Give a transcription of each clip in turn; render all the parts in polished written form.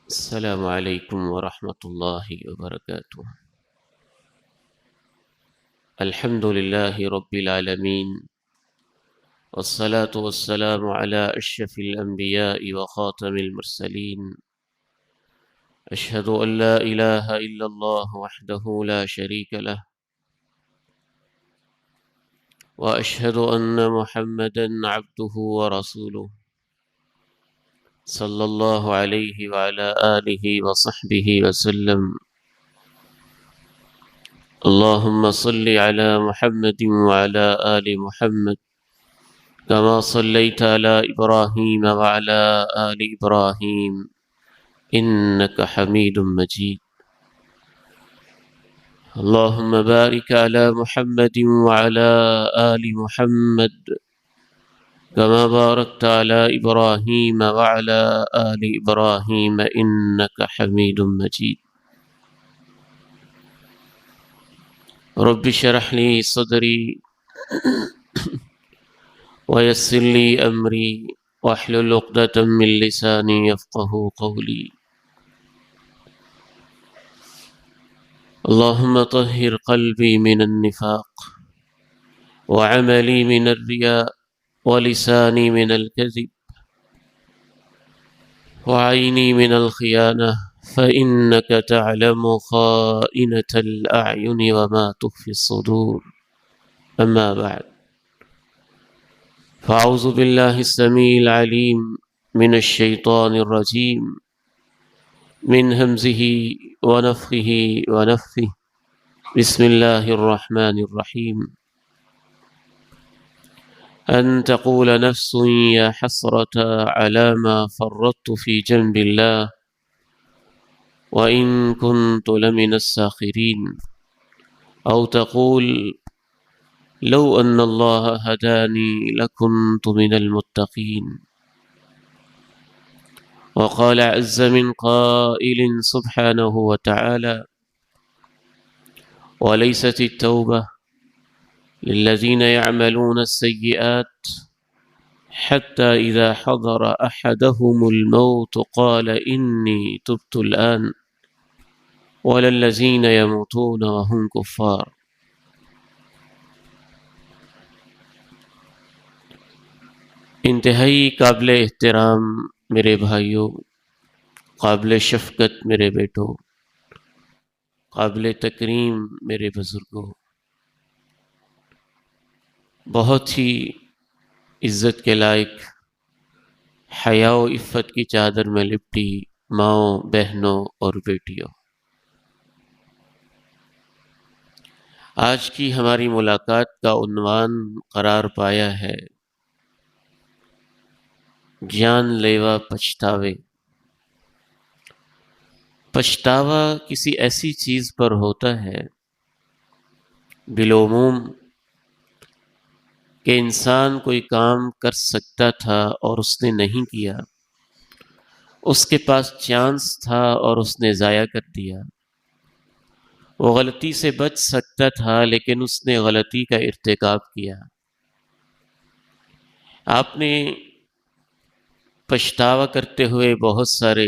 السلام عليكم ورحمة الله وبركاته. الحمد لله رب العالمين، والصلاة والسلام على أشرف الأنبياء وخاتم المرسلين. أشهد أن لا إله إلا الله وحده لا شريك له، وأشهد أن محمدا عبده ورسوله صلى الله عليه وعلى آله وصحبه وسلم. اللهم صل على محمد وعلى آل محمد كما صليت على إبراهيم وعلى آل إبراهيم إنك حميد مجيد. اللهم بارك على محمد وعلى آل محمد كما باركت على إبراهيم وعلى آل إبراهيم إنك حميد مجيد. رب اشرح لي صدري ويسر لي أمري واحلل عقدة من لساني يفقه قولي. اللهم طهر قلبي من النفاق، وعملي من الرياء، ولساني من الكذب، وعيني من الخيانة، فإنك تعلم خائنة الأعين وما تخفي الصدور. أما بعد، فأعوذ بالله السميع العليم من الشيطان الرجيم، من همزه ونفخه ونفثه. بسم الله الرحمن الرحيم. أن تقول نفس يا حسرة على ما فرطت في جنب الله وإن كنت لمن الساخرين، أو تقول لو أن الله هداني لكنت من المتقين. وقال عز من قائل سبحانه وتعالى: وليست التوبة للذين يعملون السيئات حتى إذا حضر أحدهم الموت قال إني تبت الآن، ولا الذين يموتون وهم كفار. انتہائی قابل احترام میرے بھائیوں، قابل شفقت میرے بیٹوں، قابل تکریم میرے بزرگوں، بہت ہی عزت کے لائق حیا و عفت کی چادر میں لپٹی ماؤں، بہنوں اور بیٹیوں، آج کی ہماری ملاقات کا عنوان قرار پایا ہے جان لیوا پچھتاوے۔ پچھتاوا کسی ایسی چیز پر ہوتا ہے بالعموم کہ انسان کوئی کام کر سکتا تھا اور اس نے نہیں کیا، اس کے پاس چانس تھا اور اس نے ضائع کر دیا، وہ غلطی سے بچ سکتا تھا لیکن اس نے غلطی کا ارتکاب کیا۔ آپ نے پچھتاوا کرتے ہوئے بہت سارے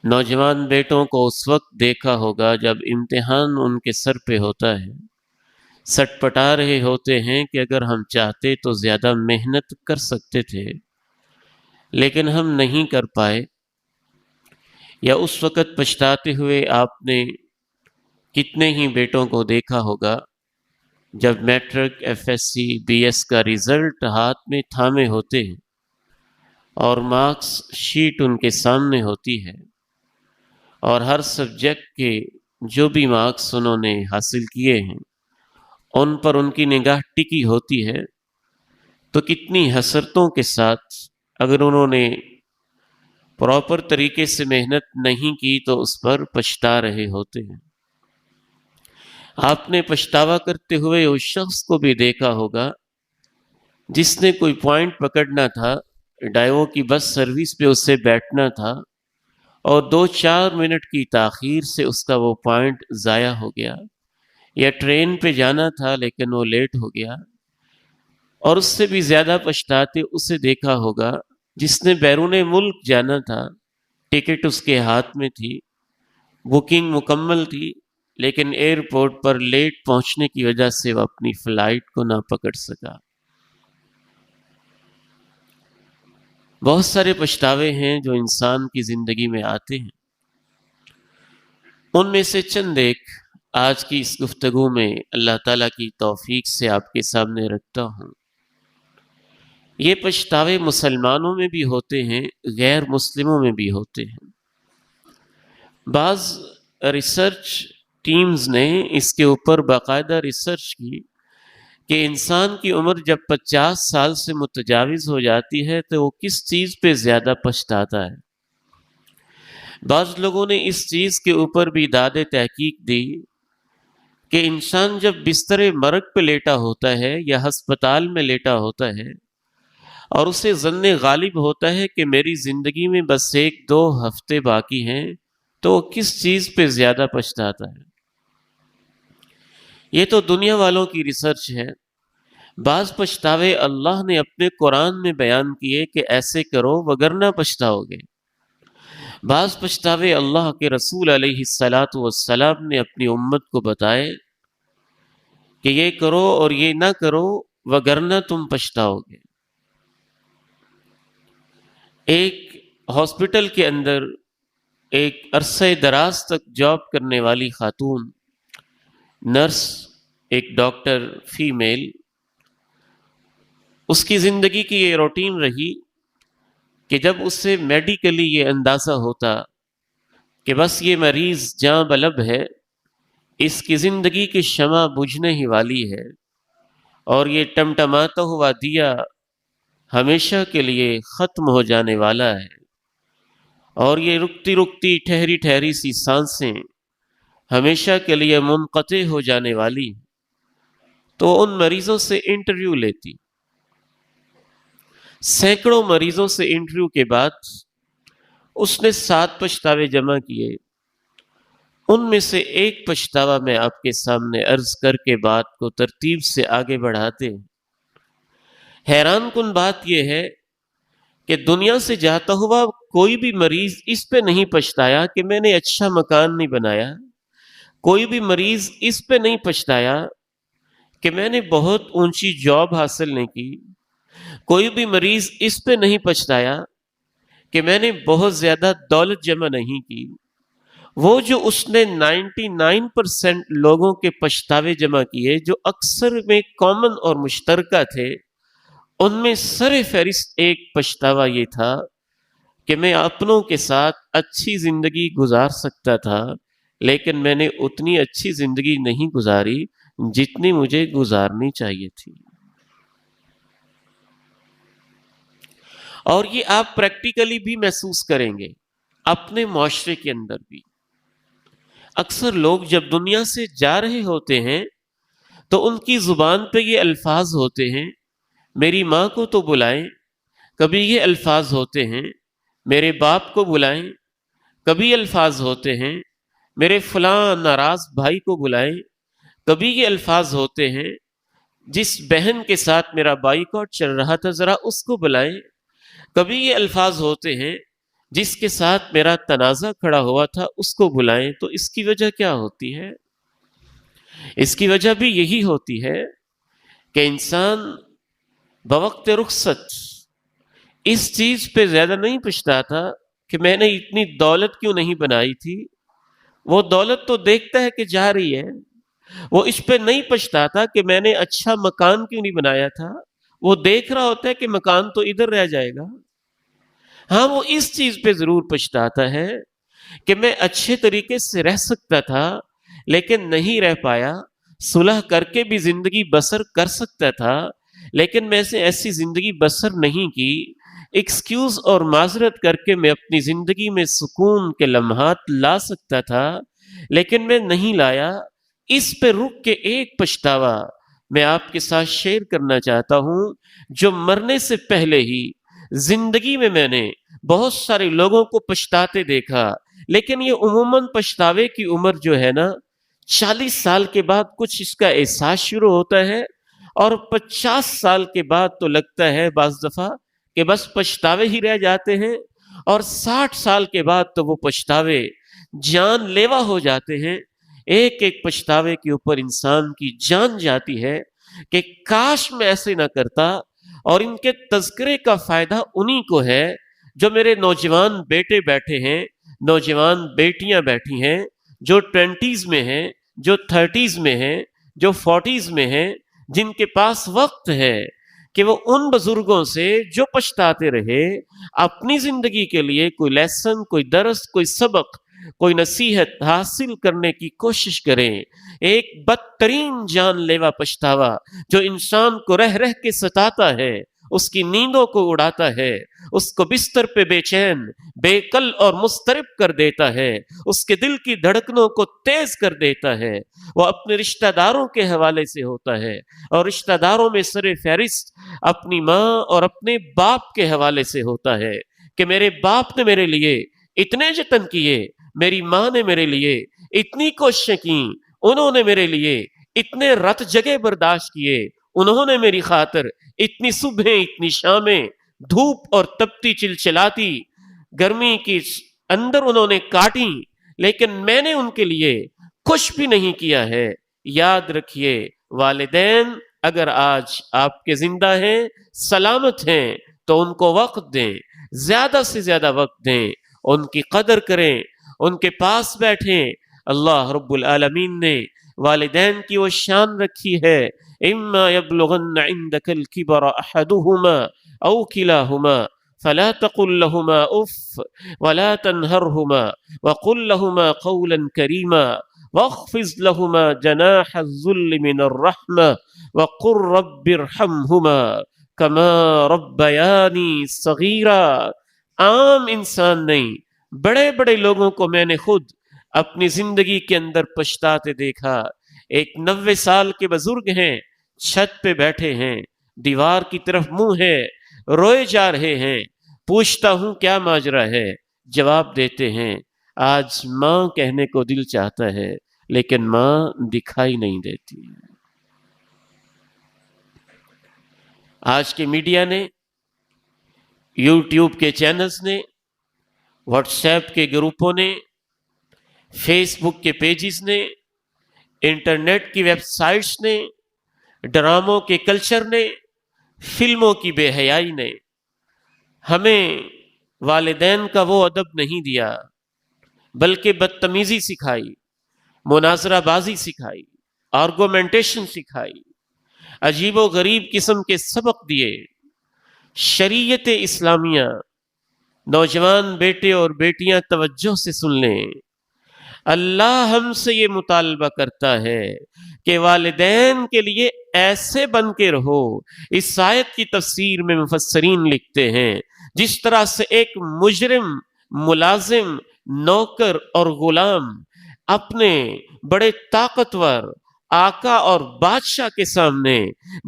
نوجوان بیٹوں کو اس وقت دیکھا ہوگا جب امتحان ان کے سر پہ ہوتا ہے، سٹ پٹا رہے ہوتے ہیں کہ اگر ہم چاہتے تو زیادہ محنت کر سکتے تھے لیکن ہم نہیں کر پائے۔ یا اس وقت پچھتاتے ہوئے آپ نے کتنے ہی بیٹوں کو دیکھا ہوگا جب matric, F S C, B S کا ریزلٹ ہاتھ میں تھامے ہوتے ہیں اور مارکس شیٹ ان کے سامنے ہوتی ہے اور ہر سبجیکٹ کے جو بھی مارکس انہوں نے حاصل کیے ہیں ان پر ان کی نگاہ ٹکی ہوتی ہے، تو کتنی حسرتوں کے ساتھ اگر انہوں نے پراپر طریقے سے محنت نہیں کی تو اس پر پچھتا رہے ہوتے ہیں۔ آپ نے پچھتاوا کرتے ہوئے اس شخص کو بھی دیکھا ہوگا جس نے کوئی پوائنٹ پکڑنا تھا، ڈائیو کی بس سروس پہ اس سے بیٹھنا تھا اور 2-4 منٹ کی تاخیر سے اس کا وہ پوائنٹ ضائع ہو گیا، یا ٹرین پہ جانا تھا لیکن وہ لیٹ ہو گیا۔ اور اس سے بھی زیادہ پچھتاتے اسے دیکھا ہوگا جس نے بیرون ملک جانا تھا ٹکٹ اس کے ہاتھ میں تھی، بکنگ مکمل تھی، لیکن ایئرپورٹ پر لیٹ پہنچنے کی وجہ سے وہ اپنی فلائٹ کو نہ پکڑ سکا۔ بہت سارے پچھتاوے ہیں جو انسان کی زندگی میں آتے ہیں، ان میں سے چند ایک آج کی اس گفتگو میں اللہ تعالیٰ کی توفیق سے آپ کے سامنے رکھتا ہوں۔ یہ پچھتاوے مسلمانوں میں بھی ہوتے ہیں، غیر مسلموں میں بھی ہوتے ہیں۔ بعض ریسرچ ٹیمز نے اس کے اوپر باقاعدہ ریسرچ کی کہ انسان کی عمر جب 50 سال سے متجاوز ہو جاتی ہے تو وہ کس چیز پہ زیادہ پچھتاتا ہے۔ بعض لوگوں نے اس چیز کے اوپر بھی داد تحقیق دی کہ انسان جب بستر مرگ پہ لیٹا ہوتا ہے یا ہسپتال میں لیٹا ہوتا ہے اور اسے ظن غالب ہوتا ہے کہ میری زندگی میں بس 1-2 ہفتے باقی ہیں، تو وہ کس چیز پہ زیادہ پچھتاتا ہے۔ یہ تو دنیا والوں کی ریسرچ ہے۔ بعض پچھتاوے اللہ نے اپنے قرآن میں بیان کیے کہ ایسے کرو وگرنہ پچھتاؤ گے۔ بعض پچھتاوے اللہ کے رسول علیہ السلام نے اپنی امت کو بتائے کہ یہ کرو اور یہ نہ کرو وگرنہ تم پچھتاؤ گے۔ ایک ہاسپٹل کے اندر ایک عرصہ دراز تک جاب کرنے والی خاتون نرس، ایک ڈاکٹر فیمیل، اس کی زندگی کی یہ روٹین رہی کہ جب اسے میڈیکلی یہ اندازہ ہوتا کہ بس یہ مریض جاں بلب ہے، اس کی زندگی کی شمع بجھنے ہی والی ہے اور یہ ٹمٹماتا ہوا دیا ہمیشہ کے لیے ختم ہو جانے والا ہے اور یہ رکتی رکتی ٹھہری ٹھہری سی سانسیں ہمیشہ کے لیے منقطع ہو جانے والی، تو ان مریضوں سے انٹرویو لیتی۔ سینکڑوں مریضوں سے انٹرویو کے بعد اس نے 7 پچھتاوے جمع کیے۔ ان میں سے ایک پچھتاوا میں آپ کے سامنے عرض کر کے بات کو ترتیب سے آگے بڑھاتے ہیں۔ حیران کن بات یہ ہے کہ دنیا سے جاتا ہوا کوئی بھی مریض اس پہ نہیں پچھتایا کہ میں نے اچھا مکان نہیں بنایا، کوئی بھی مریض اس پہ نہیں پچھتایا کہ میں نے بہت اونچی جاب حاصل نہیں کی، کوئی بھی مریض اس پہ نہیں پچھتایا کہ میں نے بہت زیادہ دولت جمع نہیں کی۔ وہ جو اس نے 99% لوگوں کے پچھتاوے جمع کیے جو اکثر میں کامن اور مشترکہ تھے، ان میں سر فہرست ایک پچھتاوا یہ تھا کہ میں اپنوں کے ساتھ اچھی زندگی گزار سکتا تھا، لیکن میں نے اتنی اچھی زندگی نہیں گزاری جتنی مجھے گزارنی چاہیے تھی۔ اور یہ آپ پریکٹیکلی بھی محسوس کریں گے اپنے معاشرے کے اندر بھی۔ اکثر لوگ جب دنیا سے جا رہے ہوتے ہیں تو ان کی زبان پہ یہ الفاظ ہوتے ہیں، میری ماں کو تو بلائیں، کبھی یہ الفاظ ہوتے ہیں میرے باپ کو بلائیں، کبھی الفاظ ہوتے ہیں میرے فلاں ناراض بھائی کو بلائیں، کبھی یہ الفاظ ہوتے ہیں جس بہن کے ساتھ میرا بائیکاٹ چل رہا تھا ذرا اس کو بلائیں، کبھی یہ الفاظ ہوتے ہیں جس کے ساتھ میرا تنازع کھڑا ہوا تھا اس کو بلائیں۔ تو اس کی وجہ کیا ہوتی ہے؟ اس کی وجہ بھی یہی ہوتی ہے کہ انسان بوقت رخصت اس چیز پہ زیادہ نہیں پچھتاتا کہ میں نے اتنی دولت کیوں نہیں بنائی تھی۔ وہ دولت تو دیکھتا ہے کہ جا رہی ہے، وہ اس پہ نہیں پچھتاتا کہ میں نے اچھا مکان کیوں نہیں بنایا تھا، وہ دیکھ رہا ہوتا ہے کہ مکان تو ادھر رہ جائے گا۔ ہاں، وہ اس چیز پہ ضرور پچھتاتا ہے کہ میں اچھے طریقے سے رہ سکتا تھا لیکن نہیں رہ پایا، صلح کر کے بھی زندگی بسر کر سکتا تھا لیکن میں سے ایسی زندگی بسر نہیں کی، ایکسکیوز اور معذرت کر کے میں اپنی زندگی میں سکون کے لمحات لا سکتا تھا لیکن میں نہیں لایا۔ اس پہ رک کے ایک پچھتاوا میں آپ کے ساتھ شیئر کرنا چاہتا ہوں جو مرنے سے پہلے ہی زندگی میں نے بہت سارے لوگوں کو پچھتاتے دیکھا، لیکن یہ عموماً پچھتاوے کی عمر جو ہے نا 40 سال کے بعد کچھ اس کا احساس شروع ہوتا ہے اور 50 سال کے بعد تو لگتا ہے بعض دفعہ کہ بس پچھتاوے ہی رہ جاتے ہیں اور 60 سال کے بعد تو وہ پچھتاوے جان لیوا ہو جاتے ہیں. ایک ایک پچھتاوے کے اوپر انسان کی جان جاتی ہے کہ کاش میں ایسے نہ کرتا. اور ان کے تذکرے کا فائدہ انہی کو ہے جو میرے نوجوان بیٹے بیٹھے ہیں، نوجوان بیٹیاں بیٹھی ہیں، جو 20s میں ہیں، جو 30s میں ہیں، جو 40s میں ہیں، جن کے پاس وقت ہے کہ وہ ان بزرگوں سے جو پچھتاتے رہے اپنی زندگی کے لیے کوئی لیسن، کوئی درس، کوئی سبق، کوئی نصیحت حاصل کرنے کی کوشش کریں. ایک بدترین جان لیوا پچھتاوا جو انسان کو رہ رہ کے ستاتا ہے، اس کی نیندوں کو اڑاتا ہے، اس کو بستر پہ بے چین، بے کل اور مضطرب کر دیتا ہے، اس کے دل کی دھڑکنوں کو تیز کر دیتا ہے. وہ اپنے رشتہ داروں کے حوالے سے ہوتا ہے، اور رشتہ داروں میں سر فہرست اپنی ماں اور اپنے باپ کے حوالے سے ہوتا ہے کہ میرے باپ نے میرے لیے اتنے جتن کیے، میری ماں نے میرے لیے اتنی کوششیں کی، انہوں نے میرے لیے اتنے رت جگہ برداشت کیے، انہوں نے میری خاطر اتنی صبحیں، اتنی شامیں، دھوپ اور تپتی چلچلاتی گرمی کی اندر انہوں نے کاٹی، لیکن میں نے ان کے لیے کچھ بھی نہیں کیا ہے. یاد رکھیے والدین اگر آج آپ کے زندہ ہیں، سلامت ہیں، تو ان کو وقت دیں، زیادہ سے زیادہ وقت دیں، ان کی قدر کریں، ان کے پاس بیٹھیں. اللہ رب العالمین نے والدین کی وہ شان رکھی ہے، اما یبلغن عندک الکبر احدہما او کلاہما فلا تقل لهما اف ولا تنهرهما وقل لهما قولا کریما واخفض لهما جناح الذل من الرحمة وقل رب ارحمهما كما ربياني صغيرا. عام انسان نہیں، بڑے بڑے لوگوں کو میں نے خود اپنی زندگی کے اندر پچھتاتے دیکھا. ایک 90 سال کے بزرگ ہیں، چھت پہ بیٹھے ہیں، دیوار کی طرف منہ ہے، روئے جا رہے ہیں. پوچھتا ہوں کیا ماجرا ہے، جواب دیتے ہیں آج ماں کہنے کو دل چاہتا ہے لیکن ماں دکھائی نہیں دیتی. آج کے میڈیا نے، یوٹیوب کے چینلز نے، واٹس ایپ کے گروپوں نے، فیس بک کے پیجز نے، انٹرنیٹ کی ویب سائٹس نے، ڈراموں کے کلچر نے، فلموں کی بے حیائی نے ہمیں والدین کا وہ ادب نہیں دیا، بلکہ بدتمیزی سکھائی، مناظرہ بازی سکھائی، آرگومنٹیشن سکھائی، عجیب و غریب قسم کے سبق دیے. شریعت اسلامیہ، نوجوان بیٹے اور بیٹیاں توجہ سے سن لیں، اللہ ہم سے یہ مطالبہ کرتا ہے کہ والدین کے لیے ایسے بن کے رہو. اس آیت کی تفسیر میں مفسرین لکھتے ہیں جس طرح سے ایک مجرم، ملازم، نوکر اور غلام اپنے بڑے طاقتور آقا اور بادشاہ کے سامنے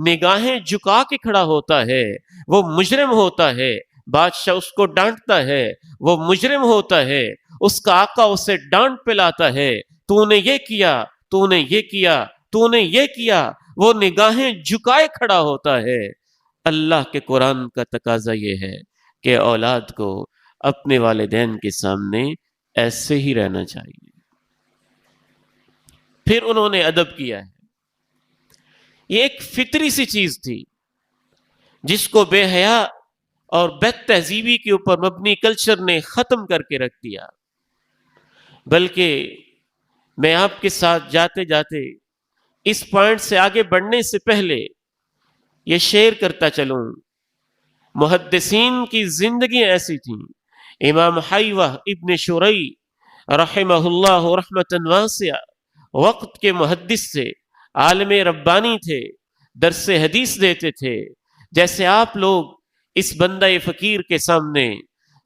نگاہیں جھکا کے کھڑا ہوتا ہے، وہ مجرم ہوتا ہے، بادشاہ اس کو ڈانٹتا ہے، وہ مجرم ہوتا ہے، اس کا آقا اسے ڈانٹ پلاتا ہے، تو نے یہ کیا، تو نے یہ کیا، تو نے یہ کیا، وہ نگاہیں جھکائے کھڑا ہوتا ہے. اللہ کے قرآن کا تقاضا یہ ہے کہ اولاد کو اپنے والدین کے سامنے ایسے ہی رہنا چاہیے. پھر انہوں نے ادب کیا ہے. یہ ایک فطری سی چیز تھی جس کو بے حیا اور بد تہذیبی کے اوپر مبنی کلچر نے ختم کر کے رکھ دیا. بلکہ میں آپ کے ساتھ جاتے جاتے اس پوائنٹ سے آگے بڑھنے سے پہلے یہ شیئر کرتا چلوں، محدثین کی زندگی ایسی تھیں. امام حیوہ ابن شریح رحمہ اللہ رحمۃ واسعہ وقت کے محدث سے، عالم ربانی تھے، درس حدیث دیتے تھے. جیسے آپ لوگ اس بندہ فقیر کے سامنے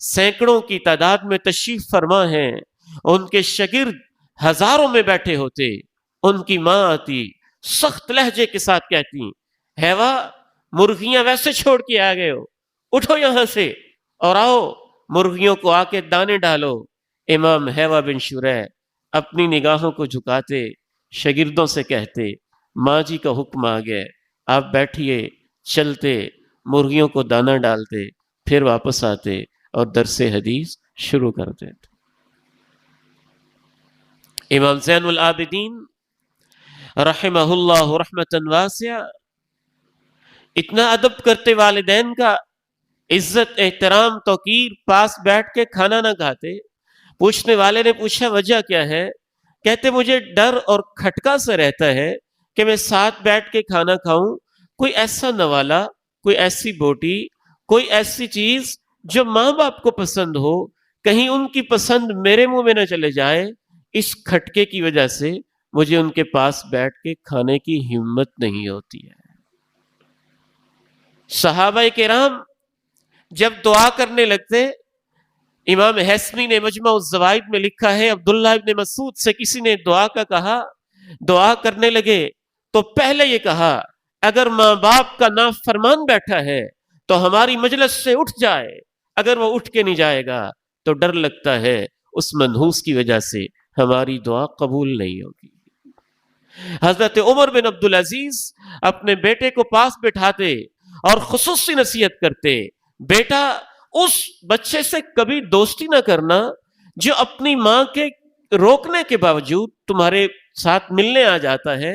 سینکڑوں کی تعداد میں تشریف فرما ہیں، ان کے شاگرد ہزاروں میں بیٹھے ہوتے. ان کی ماں آتی، سخت لہجے کے ساتھ کہتی، حیوہ مرغیاں ویسے چھوڑ کے آ گئے ہو، اٹھو یہاں سے اور آؤ مرغیوں کو آ کے دانے ڈالو. امام حیوہ بن شریح اپنی نگاہوں کو جھکاتے، شاگردوں سے کہتے ماں جی کا حکم آ گیا، آپ بیٹھیے. چلتے، مرغیوں کو دانا ڈالتے، پھر واپس آتے اور درس حدیث شروع کر دیتے۔ امام زین العابدین رحمہ اللہ رحمتا واسعہ اتنا ادب کرتے والدین کا، عزت احترام توقیر، پاس بیٹھ کے کھانا نہ کھاتے۔ پوچھنے والے نے پوچھا وجہ کیا ہے؟ کہتے مجھے ڈر اور کھٹکا سا رہتا ہے کہ میں ساتھ بیٹھ کے کھانا کھاؤں، کوئی ایسا نوالا، کوئی ایسی بوٹی، کوئی ایسی چیز جو ماں باپ کو پسند ہو، کہیں ان کی پسند میرے منہ میں نہ چلے جائے، اس کھٹکے کی وجہ سے مجھے ان کے پاس بیٹھ کے کھانے کی ہمت نہیں ہوتی ہے۔ صحابہ کرام جب دعا کرنے لگتے، امام حسنی نے مجمع الزوائد میں لکھا ہے، عبداللہ ابن مسعود سے کسی نے دعا کا کہا، دعا کرنے لگے تو پہلے یہ کہا اگر ماں باپ کا نافرمان بیٹھا ہے تو ہماری مجلس سے اٹھ جائے، اگر وہ اٹھ کے نہیں جائے گا تو ڈر لگتا ہے اس منحوس کی وجہ سے ہماری دعا قبول نہیں ہوگی۔ حضرت عمر بن عبدالعزیز اپنے بیٹے کو پاس بٹھاتے اور خصوصی نصیحت کرتے، بیٹا اس بچے سے کبھی دوستی نہ کرنا جو اپنی ماں کے روکنے کے باوجود تمہارے ساتھ ملنے آ جاتا ہے،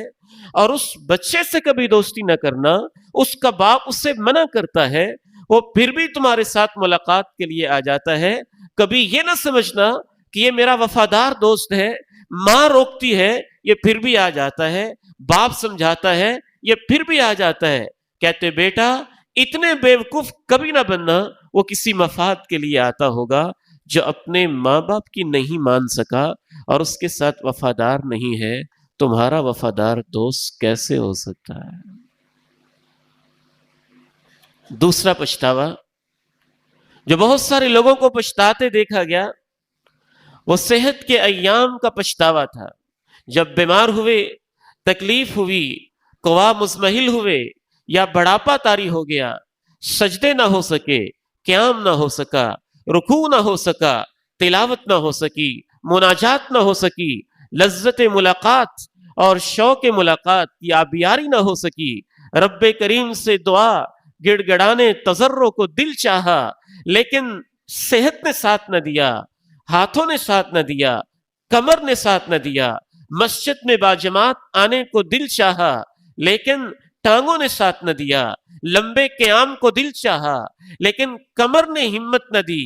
اور اس بچے سے کبھی دوستی نہ کرنا، اس کا باپ اس سے منع کرتا ہے، وہ پھر بھی تمہارے ساتھ ملاقات کے لیے آ جاتا ہے۔ کبھی یہ نہ سمجھنا کہ یہ میرا وفادار دوست ہے، ماں روکتی ہے یہ پھر بھی آ جاتا ہے، باپ سمجھاتا ہے یہ پھر بھی آ جاتا ہے۔ کہتے بیٹا اتنے بیوقوف کبھی نہ بننا، وہ کسی مفاد کے لیے آتا ہوگا جو اپنے ماں باپ کی نہیں مان سکا اور اس کے ساتھ وفادار نہیں ہے، تمہارا وفادار دوست کیسے ہو سکتا ہے؟ دوسرا پچھتاوا جو بہت سارے لوگوں کو پچھتاتے دیکھا گیا، وہ صحت کے ایام کا پچھتاوا تھا۔ جب بیمار ہوئے، تکلیف ہوئی، قوا مزمحل ہوئے یا بڑھاپا طاری ہو گیا، سجدے نہ ہو سکے، قیام نہ ہو سکا، رکوع نہ ہو سکا، تلاوت نہ ہو سکی، مناجات نہ ہو سکی، لذت ملاقات اور شوق ملاقات کی آبیاری نہ ہو سکی، رب کریم سے دعا گڑ گڑانے تضرع کو دل چاہا لیکن صحت نے ساتھ نہ دیا، ہاتھوں نے ساتھ نہ دیا، کمر نے ساتھ نہ دیا، مسجد میں باجماعت آنے کو دل چاہا لیکن ٹانگوں نے ساتھ نہ دیا، لمبے قیام کو دل چاہا لیکن کمر نے ہمت نہ دی،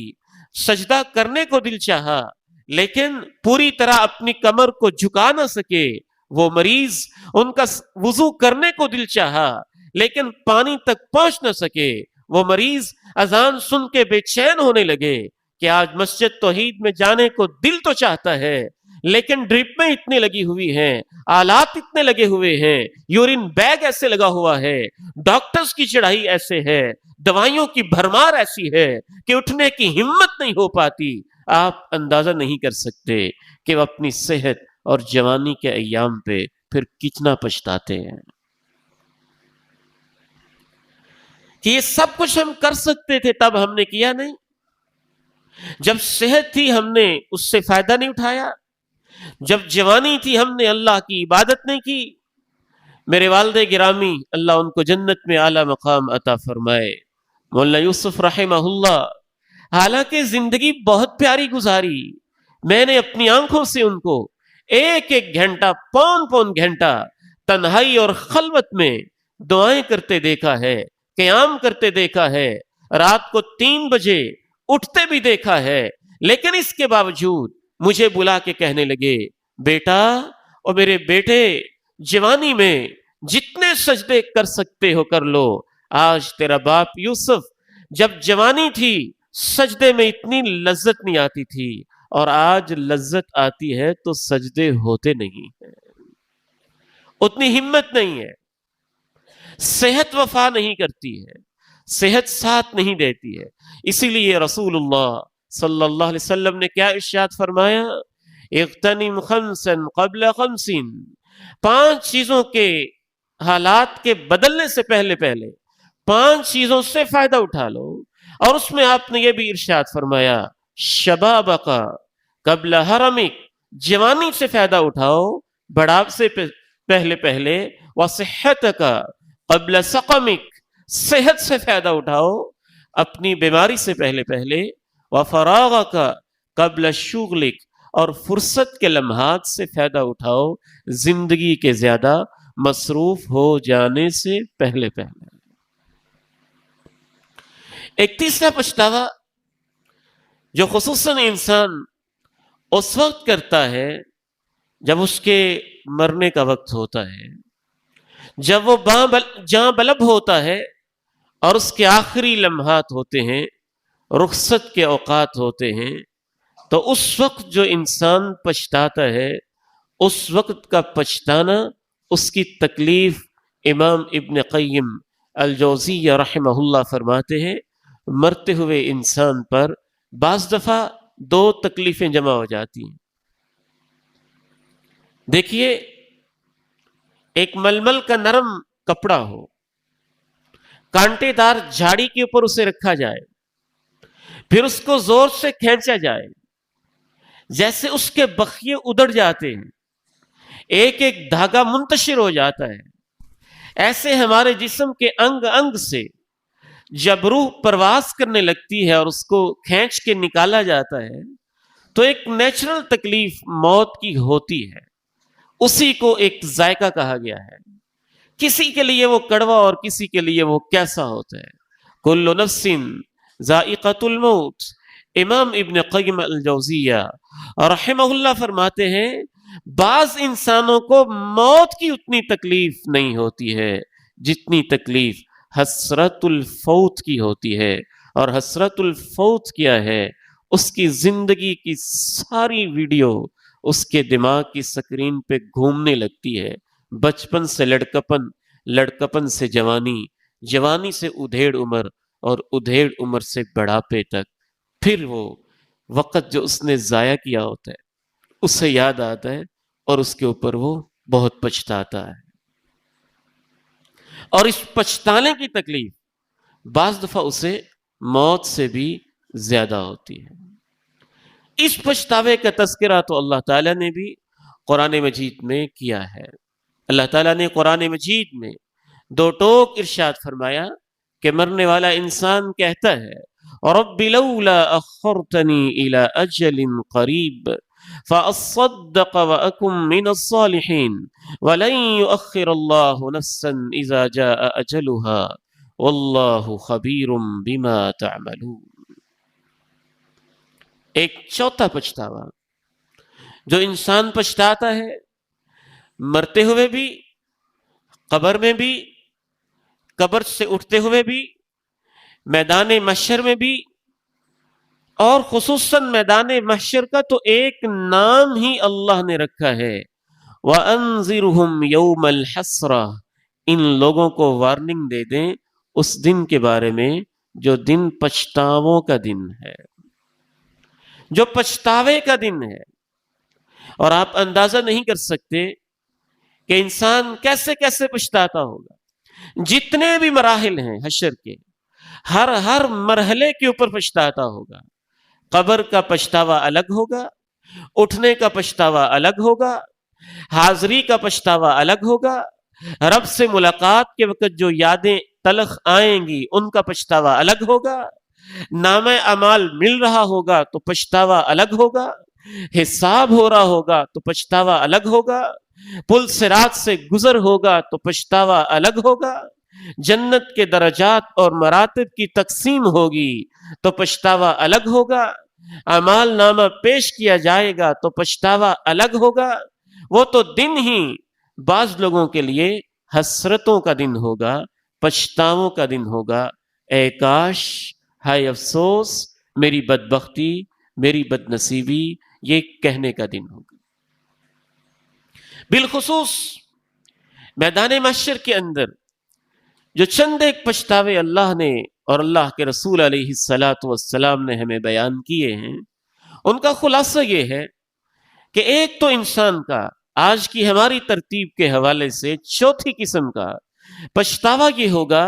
سجدہ کرنے کو دل چاہا لیکن پوری طرح اپنی کمر کو جھکا نہ سکے وہ مریض، ان کا وضو کرنے کو دل چاہا لیکن پانی تک پہنچ نہ سکے وہ مریض، اذان سن کے بے چین ہونے لگے کہ آج مسجد توحید میں جانے کو دل تو چاہتا ہے لیکن ڈرپیں اتنی لگی ہوئی ہیں، آلات اتنے لگے ہوئے ہیں، یورین بیگ ایسے لگا ہوا ہے، ڈاکٹرز کی چڑھائی ایسے ہے، دوائیوں کی بھرمار ایسی ہے کہ اٹھنے کی ہمت نہیں ہو پاتی۔ آپ اندازہ نہیں کر سکتے کہ وہ اپنی صحت اور جوانی کے ایام پہ پھر کتنا پچھتاتے ہیں کہ یہ سب کچھ ہم کر سکتے تھے، تب ہم نے کیا نہیں۔ جب صحت تھی ہم نے اس سے فائدہ نہیں اٹھایا، جب جوانی تھی ہم نے اللہ کی عبادت نہیں کی۔ میرے والد گرامی اللہ ان کو جنت میں اعلیٰ مقام عطا فرمائے، مولانا یوسف رحمہ اللہ، حالانکہ زندگی بہت پیاری گزاری، میں نے اپنی آنکھوں سے ان کو ایک ایک گھنٹہ، پون پون گھنٹہ تنہائی اور خلوت میں دعائیں کرتے دیکھا ہے، قیام کرتے دیکھا ہے، رات کو 3 بجے اٹھتے بھی دیکھا ہے، لیکن اس کے باوجود مجھے بلا کے کہنے لگے بیٹا اور میرے بیٹے، جوانی میں جتنے سجدے کر سکتے ہو کر لو، آج تیرا باپ یوسف جب جوانی تھی سجدے میں اتنی لذت نہیں آتی تھی، اور آج لذت آتی ہے تو سجدے ہوتے نہیں ہیں، اتنی ہمت نہیں ہے، صحت وفا نہیں کرتی ہے، صحت ساتھ نہیں دیتی ہے۔ اسی لیے رسول اللہ صلی اللہ علیہ وسلم نے کیا ارشاد فرمایا، اغتنم خمسا قبل خمس، 5 چیزوں کے حالات کے بدلنے سے پہلے 5 چیزوں سے فائدہ اٹھا لو، اور اس میں آپ نے یہ بھی ارشاد فرمایا شبابک قبل حرمک، جوانی سے فائدہ اٹھاؤ بڑھاپ سے پہلے، وصحتک قبل سقمک، صحت سے فائدہ اٹھاؤ اپنی بیماری سے پہلے، وفراغک قبل شغلک، اور فرصت کے لمحات سے فائدہ اٹھاؤ زندگی کے زیادہ مصروف ہو جانے سے پہلے پہلے۔ ایک تیسرا پچھتاوا جو خصوصاً انسان اس وقت کرتا ہے جب اس کے مرنے کا وقت ہوتا ہے، جب وہ جاں بلب ہوتا ہے اور اس کے آخری لمحات ہوتے ہیں، رخصت کے اوقات ہوتے ہیں، تو اس وقت جو انسان پچھتاتا ہے، اس وقت کا پچھتانا، اس کی تکلیف، امام ابن قیم الجوزیہ رحمہ اللہ فرماتے ہیں مرتے ہوئے انسان پر بعض دفعہ دو تکلیفیں جمع ہو جاتی ہیں۔ دیکھیے، ایک ململ کا نرم کپڑا ہو، کانٹے دار جھاڑی کے اوپر اسے رکھا جائے، پھر اس کو زور سے کھینچا جائے، جیسے اس کے بخیے ادڑ جاتے ہیں، ایک ایک دھاگا منتشر ہو جاتا ہے، ایسے ہمارے جسم کے انگ انگ سے جب روح پرواز کرنے لگتی ہے اور اس کو کھینچ کے نکالا جاتا ہے، تو ایک نیچرل تکلیف موت کی ہوتی ہے، اسی کو ایک ذائقہ کہا گیا ہے۔ کسی کے لیے وہ کڑوا اور کسی کے لیے وہ کیسا ہوتا ہے۔ کل نفس ذائقۃ الموت، امام ابن قیم الجوزیہ رحمہ اللہ فرماتے ہیں بعض انسانوں کو موت کی اتنی تکلیف نہیں ہوتی ہے جتنی تکلیف حسرت الفوت کی ہوتی ہے۔ اور حسرت الفوت کیا ہے؟ اس کی زندگی کی ساری ویڈیو اس کے دماغ کی سکرین پہ گھومنے لگتی ہے، بچپن سے لڑکپن، لڑکپن سے جوانی، جوانی سے ادھیڑ عمر، اور ادھیڑ عمر سے بڑھاپے تک۔ پھر وہ وقت جو اس نے ضائع کیا ہوتا ہے اسے یاد آتا ہے اور اس کے اوپر وہ بہت پچھتاتا ہے، اور اس پچھتانے کی تکلیف بعض دفعہ اسے موت سے بھی زیادہ ہوتی ہے۔ اس پچھتاوے کا تذکرہ تو اللہ تعالیٰ نے بھی قرآن مجید میں کیا ہے۔ اللہ تعالیٰ نے قرآن مجید میں دو ٹوک ارشاد فرمایا کہ مرنے والا انسان کہتا ہے رب لولا اخرتنی الى اجل قریب فاصدق واکن من الصالحین ولن یؤخر اللہ نفسا اذا جاء اجلها واللہ خبیر بما تعملون۔ ایک چوتھا پچھتاوا جو انسان پچھتاتا ہے مرتے ہوئے بھی، قبر میں بھی، قبر سے اٹھتے ہوئے بھی، میدان محشر میں بھی، اور خصوصاً میدان محشر کا تو ایک نام ہی اللہ نے رکھا ہے وَأَنذِرْهُمْ يَوْمَ الْحَسْرَةِ، ان لوگوں کو وارننگ دے دیں اس دن کے بارے میں جو دن پچھتاووں کا دن ہے، جو پچھتاوے کا دن ہے۔ اور آپ اندازہ نہیں کر سکتے کہ انسان کیسے کیسے پچھتاتا ہوگا۔ جتنے بھی مراحل ہیں حشر کے، ہر مرحلے کے اوپر پچھتاتا ہوگا۔ قبر کا پچھتاوا الگ ہوگا، اٹھنے کا پچھتاوا الگ ہوگا، حاضری کا پچھتاوا الگ ہوگا، رب سے ملاقات کے وقت جو یادیں تلخ آئیں گی ان کا پچھتاوا الگ ہوگا، نامہ اعمال مل رہا ہوگا تو پچھتاوا الگ ہوگا، حساب ہو رہا ہوگا تو پچھتاوا الگ ہوگا، پل صراط سے گزر ہوگا تو پچھتاوا الگ ہوگا، جنت کے درجات اور مراتب کی تقسیم ہوگی تو پچھتاوا الگ ہوگا، اعمال نامہ پیش کیا جائے گا تو پچھتاوا الگ ہوگا۔ وہ تو دن ہی بعض لوگوں کے لیے حسرتوں کا دن ہوگا، پچھتاووں کا دن ہوگا۔ اے کاش، ہائے افسوس، میری بدبختی، میری بدنصیبی، یہ کہنے کا دن ہوگا۔ بالخصوص میدان محشر کے اندر جو چند ایک پچھتاوے اللہ نے اور اللہ کے رسول علیہ الصلاۃ والسلام نے ہمیں بیان کیے ہیں، ان کا خلاصہ یہ ہے کہ ایک تو انسان کا آج کی ہماری ترتیب کے حوالے سے چوتھی قسم کا پچھتاوا یہ ہوگا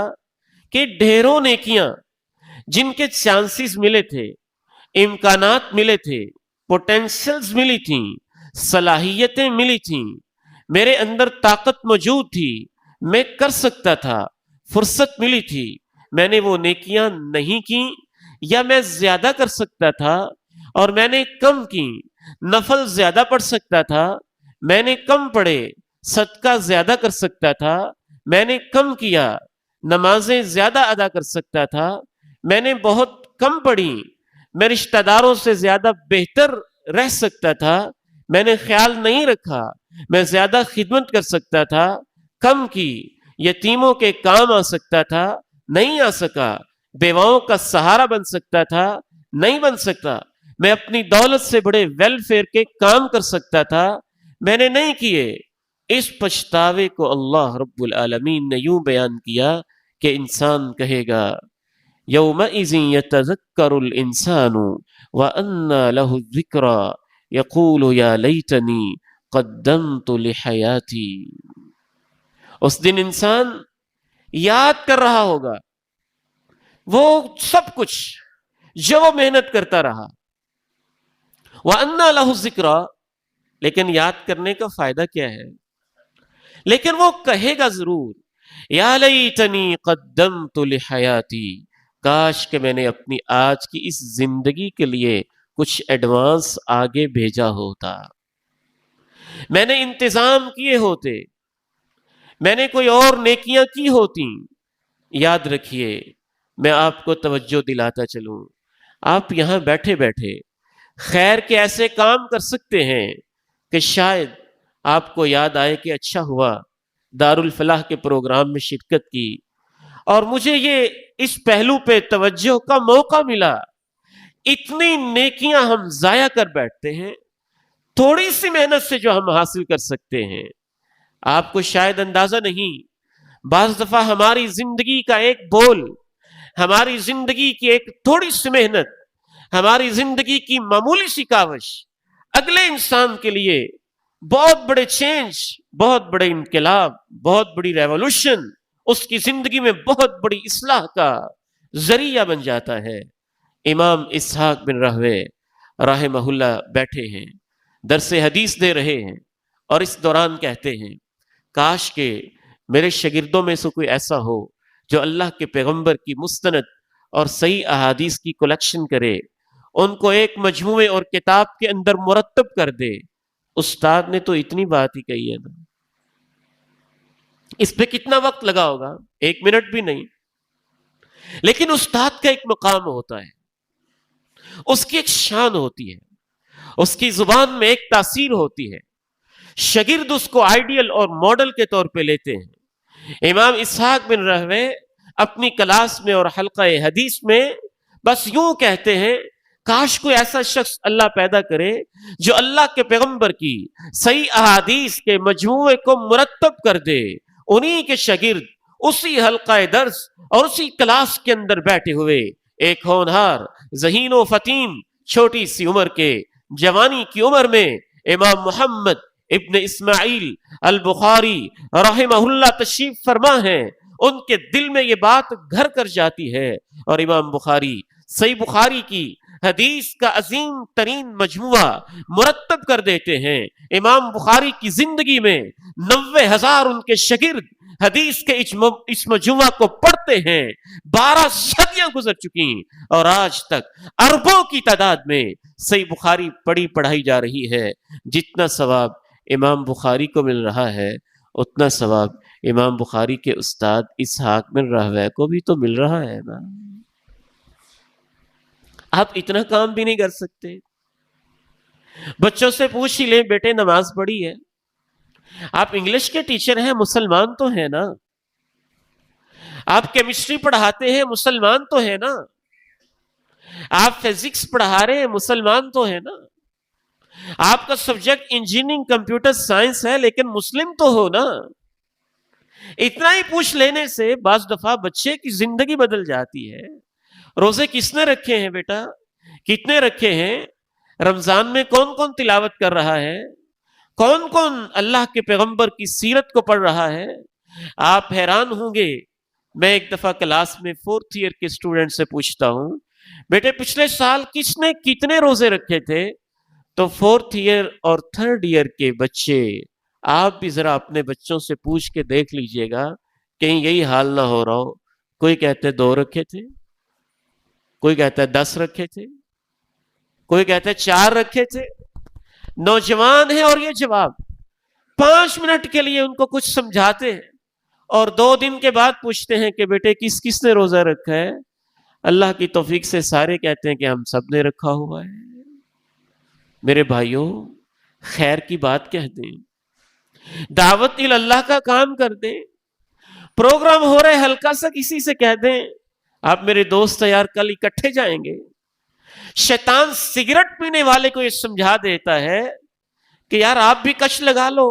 کہ ڈھیروں نیکیاں جن کے چانسز ملے تھے، امکانات ملے تھے، پوٹینشلز ملی تھیں، صلاحیتیں ملی تھیں، میرے اندر طاقت موجود تھی، میں کر سکتا تھا، فرصت ملی تھی، میں نے وہ نیکیاں نہیں کی، یا میں زیادہ کر سکتا تھا اور میں نے کم کی، نفل زیادہ پڑھ سکتا تھا میں نے کم پڑھے، صدقہ زیادہ کر سکتا تھا میں نے کم کیا، نمازیں زیادہ ادا کر سکتا تھا میں نے بہت کم پڑھی، میں رشتہ داروں سے زیادہ بہتر رہ سکتا تھا میں نے خیال نہیں رکھا، میں زیادہ خدمت کر سکتا تھا کم کی، یتیموں کے کام آ سکتا تھا نہیں آ سکا، بیواؤں کا سہارا بن سکتا تھا نہیں بن سکتا، میں اپنی دولت سے بڑے ویلفیئر کے کام کر سکتا تھا میں نے نہیں کیے۔ اس پچھتاوے کو اللہ رب العالمین نے یوں بیان کیا کہ انسان کہے گا یومئذ یتذکر الانسان وانى له الذکری یقول یا لیتنی قدمت لحیاتی۔ اس دن انسان یاد کر رہا ہوگا وہ سب کچھ جو وہ محنت کرتا رہا، وَأَنَّا لَهُ الذِّكْرَى، لیکن یاد کرنے کا فائدہ کیا ہے؟ لیکن وہ کہے گا ضرور یا لیتنی قدمت لحیاتی، کاش کہ میں نے اپنی آج کی اس زندگی کے لیے کچھ ایڈوانس آگے بھیجا ہوتا، میں نے انتظام کیے ہوتے، میں نے کوئی اور نیکیاں کی ہوتی۔ یاد رکھیے، میں آپ کو توجہ دلاتا چلوں، آپ یہاں بیٹھے بیٹھے خیر کے ایسے کام کر سکتے ہیں کہ شاید آپ کو یاد آئے کہ اچھا ہوا دارالفلاح کے پروگرام میں شرکت کی اور مجھے یہ اس پہلو پہ توجہ کا موقع ملا۔ اتنی نیکیاں ہم ضائع کر بیٹھتے ہیں تھوڑی سی محنت سے جو ہم حاصل کر سکتے ہیں۔ آپ کو شاید اندازہ نہیں، بعض دفعہ ہماری زندگی کا ایک بول، ہماری زندگی کی ایک تھوڑی سی محنت، ہماری زندگی کی معمولی سی کاوش اگلے انسان کے لیے بہت بڑے چینج، بہت بڑے انقلاب، بہت بڑی ریولوشن، اس کی زندگی میں بہت بڑی اصلاح کا ذریعہ بن جاتا ہے۔ امام اسحاق بن راہوے رحمہ اللہ بیٹھے ہیں، درس حدیث دے رہے ہیں اور اس دوران کہتے ہیں کاش کہ میرے شاگردوں میں سے کوئی ایسا ہو جو اللہ کے پیغمبر کی مستند اور صحیح احادیث کی کلیکشن کرے، ان کو ایک مجموعے اور کتاب کے اندر مرتب کر دے۔ استاد نے تو اتنی بات ہی کہی ہے نا، اس پہ کتنا وقت لگا ہوگا؟ 1 منٹ بھی نہیں۔ لیکن استاد کا ایک مقام ہوتا ہے، اس کی ایک شان ہوتی ہے، اس کی زبان میں ایک تاثیر ہوتی ہے، شاگرد اس کو آئیڈیل اور ماڈل کے طور پہ لیتے ہیں۔ امام اسحاق بن راہوے اپنی کلاس میں اور حلقہ حدیث میں بس یوں کہتے ہیں کاش کوئی ایسا شخص اللہ پیدا کرے جو اللہ کے پیغمبر کی صحیح احادیث کے مجموعے کو مرتب کر دے۔ انہی کے شاگرد اسی حلقہ درس اور اسی کلاس کے اندر بیٹھے ہوئے ایک ہونہار ذہین و فطین چھوٹی سی عمر کے جوانی کی عمر میں امام محمد ابن اسماعیل البخاری رحمہ اللہ تشریف فرما ہیں، ان کے دل میں یہ بات گھر کر جاتی ہے اور امام بخاری صحیح بخاری کی حدیث کا عظیم ترین مجموعہ مرتب کر دیتے ہیں۔ امام بخاری کی زندگی میں 90,000 ان کے شاگرد حدیث کے اس مجموعہ کو پڑھتے ہیں۔ 12 صدیاں گزر چکی اور آج تک اربوں کی تعداد میں صحیح بخاری پڑھائی جا رہی ہے۔ جتنا ثواب امام بخاری کو مل رہا ہے اتنا ثواب امام بخاری کے استاد اسحاق بن راہوے کو بھی تو مل رہا ہے نا۔ آپ اتنا کام بھی نہیں کر سکتے؟ بچوں سے پوچھ ہی لیں بیٹے نماز پڑھی ہے؟ آپ انگلش کے ٹیچر ہیں، مسلمان تو ہیں نا؟ آپ کیمسٹری پڑھاتے ہیں، مسلمان تو ہیں نا؟ آپ فزکس پڑھا رہے ہیں، مسلمان تو ہیں نا؟ آپ کا سبجیکٹ انجینئرنگ کمپیوٹر سائنس ہے لیکن مسلم تو ہو نا؟ اتنا ہی پوچھ لینے سے بعض دفعہ بچے کی زندگی بدل جاتی ہے۔ روزے کس نے رکھے ہیں بیٹا؟ کتنے رکھے ہیں؟ رمضان میں کون کون تلاوت کر رہا ہے؟ کون کون اللہ کے پیغمبر کی سیرت کو پڑھ رہا ہے؟ آپ حیران ہوں گے۔ میں ایک دفعہ کلاس میں 4th ایئر کے اسٹوڈنٹ سے پوچھتا ہوں بیٹے پچھلے سال کس نے کتنے روزے رکھے تھے؟ تو 4th ایئر اور 3rd ایئر کے بچے، آپ بھی ذرا اپنے بچوں سے پوچھ کے دیکھ لیجئے گا کہیں یہی حال نہ ہو رہا ہو، کوئی کہتے 2 رکھے تھے، کوئی کہتا ہے 10 رکھے تھے، کوئی کہتا ہے 4 رکھے تھے. نوجوان ہیں اور یہ جواب 5 منٹ کے لیے ان کو کچھ سمجھاتے ہیں اور 2 دن کے بعد پوچھتے ہیں کہ بیٹے کس کس نے روزہ رکھا ہے؟ اللہ کی توفیق سے سارے کہتے ہیں کہ ہم سب نے رکھا ہوا ہے. میرے بھائیوں، خیر کی بات کہہ دیں، دعوت اللہ کا کام کر دیں. پروگرام ہو رہے ہلکا سا کسی سے کہہ دیں آپ میرے دوست یار کل اکٹھے جائیں گے. شیطان سگریٹ پینے والے کو یہ سمجھا دیتا ہے کہ یار آپ بھی کش لگا لو،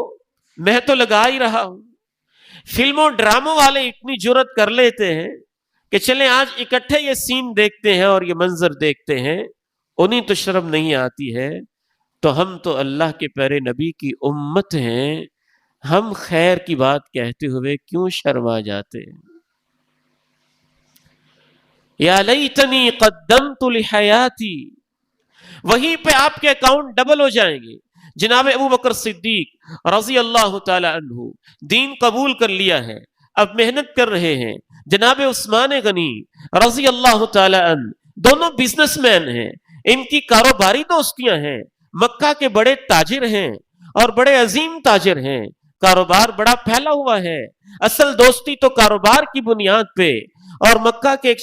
میں تو لگا ہی رہا ہوں. فلموں ڈراموں والے اتنی جرت کر لیتے ہیں کہ چلیں آج اکٹھے یہ سین دیکھتے ہیں اور یہ منظر دیکھتے ہیں. انہیں تو شرم نہیں آتی ہے، تو ہم تو اللہ کے پیارے نبی کی امت ہیں، ہم خیر کی بات کہتے ہوئے کیوں شرما جاتے ہیں؟ یا لیتنی قدمت لحیاتی، وہیں پہ آپ کے اکاؤنٹ ڈبل ہو جائیں گے. جناب ابو بکر صدیق رضی اللہ تعالی عنہ دین قبول کر لیا ہے، اب محنت کر رہے ہیں. جناب عثمان غنی رضی اللہ تعالی عنہ دونوں بزنس مین ہیں، ان کی کاروباری دوستیاں ہیں، مکہ کے بڑے تاجر ہیں اور بڑے عظیم تاجر ہیں، کاروبار بڑا پھیلا ہوا ہے. اصل دوستی تو کاروبار کی بنیاد پہ اور مکہ کے ایک